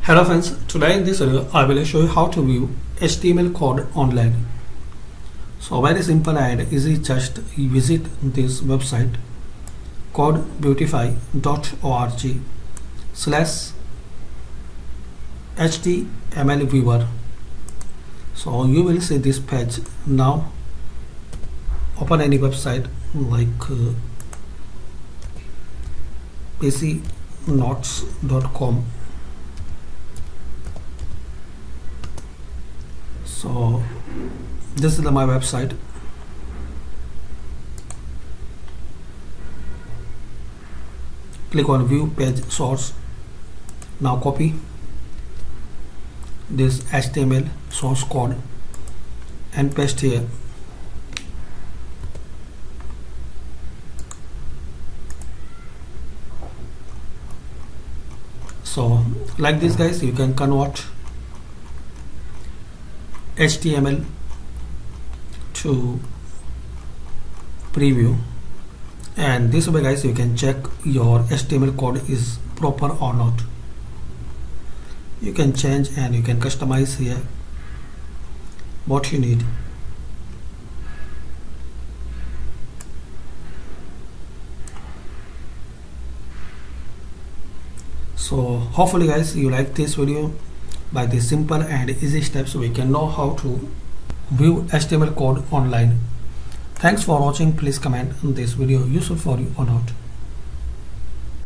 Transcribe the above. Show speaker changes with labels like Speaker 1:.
Speaker 1: Hello friends, today in this video I will show you how to view HTML code online. So very simple and easy, just visit this website codebeautify.org/HTML viewer. So you will see this page. Now open any website like pcnotes.com. So this is my website. Click on view page source. Now copy this HTML source code and paste here. So like this guys, you can convert HTML to preview, and this way guys you can check your HTML code is proper or not. You can change and you can customize here what you need. So hopefully guys you like this video. By these simple and easy steps we can know how to view HTML code online. Thanks for watching. Please comment on this video useful for you or not.